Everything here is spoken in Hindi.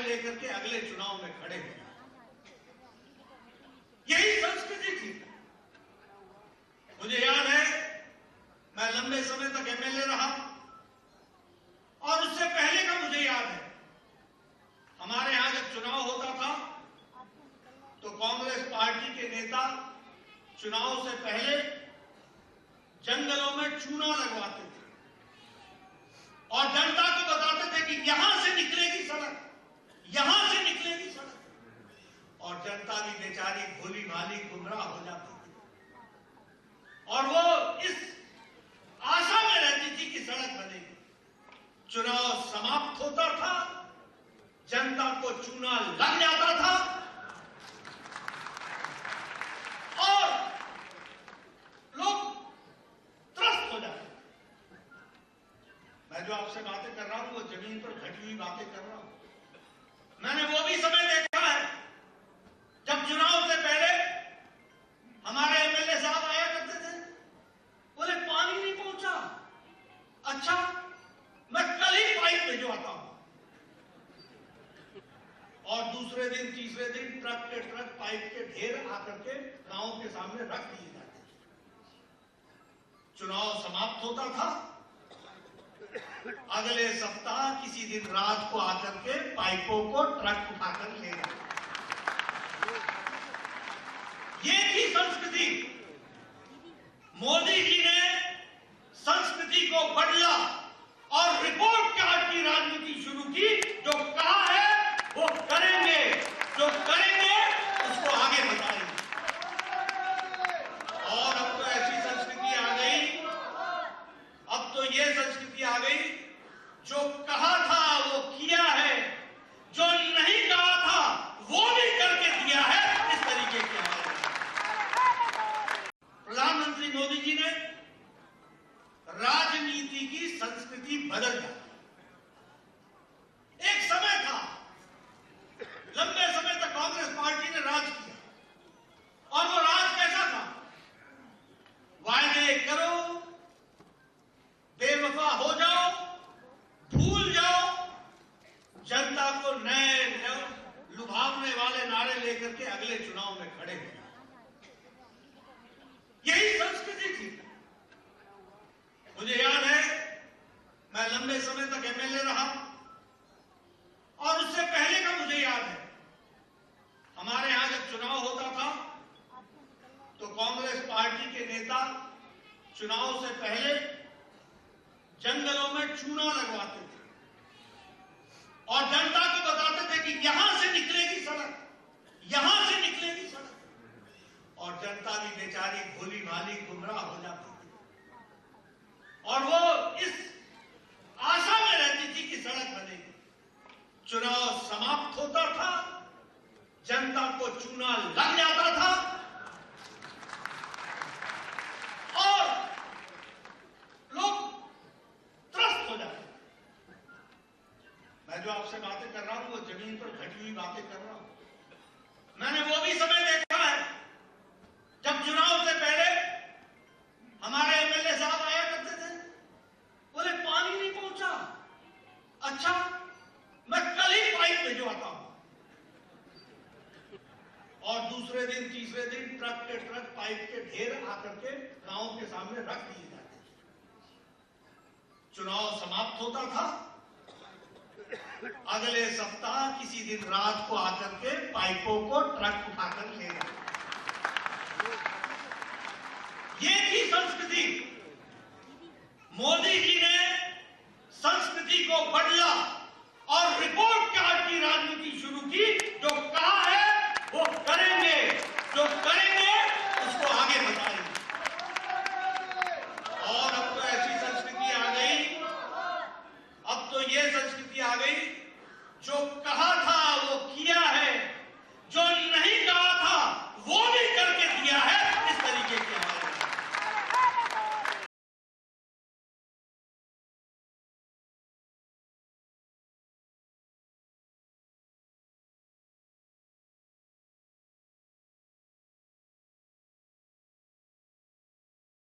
लेकर के अगले चुनाव में खड़े हुए। यही संस्कृति थी। मुझे याद है, मैं लंबे समय तक एमएलए रहा और उससे पहले का मुझे याद है, हमारे यहां जब चुनाव होता था तो कांग्रेस पार्टी के नेता चुनाव से पहले जंगलों में चूना लगवाते थे और जनता को बताते थे कि यहां से निकलेगी सड़क, यहां से निकलेगी सड़क, और जनता भी बेचारी भोली भाली गुमराह हो जाती थी और वो इस आशा में रहती थी कि सड़क बनेगी। चुनाव समाप्त होता था, जनता को चूना लग जाता था और लोग त्रस्त हो जाते थे। मैं जो आपसे बातें कर रहा हूं वो जमीन पर घटी हुई बातें कर रहा हूं। मैंने वो भी समय देखा है जब चुनाव से पहले हमारे एमएलए साहब आया करते थे, बोले पानी नहीं पहुंचा, अच्छा मैं कल ही पाइप भिजवाता हूं, और दूसरे दिन तीसरे दिन ट्रक के ट्रक पाइप के ढेर आकर के गांव के सामने रख दिए जाते। चुनाव समाप्त होता था, अगले सप्ताह किसी दिन रात को आकर के पाइपों को ट्रक उठाकर ले जाते। ये थी संस्कृति। मोदी जी ने संस्कृति को बदला और रिपोर्ट कार्ड की राजनीति शुरू की। जो कहा है वो करेंगे, जो करेंगे उसको आगे बताएंगे। और अब तो ऐसी संस्कृति आ गई, अब तो ये संस्कृति आ गई, जो कहा था वो किया है, जो नहीं कहा था वो भी करके दिया है। इस तरीके की प्रधानमंत्री मोदी जी ने राजनीति की संस्कृति बदल दी। एक समय था, लंबे समय तक कांग्रेस पार्टी ने राज किया और वो राज कैसा था? वायदे करो, बेवफा हो जाओ, भूल जाओ, जनता को नए लुभावने वाले नारे लेकर के अगले चुनाव में खड़े हुए। यही संस्कृति थी। मुझे याद है, मैं लंबे समय तक एमएलए रहा और उससे पहले का मुझे याद है, हमारे यहां जब चुनाव होता था तो कांग्रेस पार्टी के नेता चुनाव से पहले जंगलों में चूना लगवाते थे और जनता को बताते थे कि यहां से निकलेगी सड़क, यहां से निकलेगी सड़क, और जनता भी बेचारी भोली भाली गुमराह हो जाती थी और वो इस आशा में रहती थी कि सड़क बनेगी। चुनाव समाप्त होता था, जनता को चूना लग जाता था और लोग त्रस्त हो जाते थे। मैं जो आपसे बातें कर रहा हूं वो जमीन पर घटी हुई बातें कर रहा हूं। मैंने वो भी समय देखा है जब चुनाव से पहले हमारे एमएलए साहब आया करते थे, बोले पानी नहीं पहुंचा, अच्छा मैं कल ही पाइप भिजवाता हूं, और दूसरे दिन तीसरे दिन ट्रक के ट्रक पाइप के ढेर आकर के गांव के सामने रख दिए जाते। चुनाव समाप्त होता था, अगले सप्ताह किसी दिन रात को आकर के पाइपों को ट्रक उठाकर ले जाते। ये थी संस्कृति। मोदी जी ने संस्कृति को बदला और रिपोर्ट कार्ड की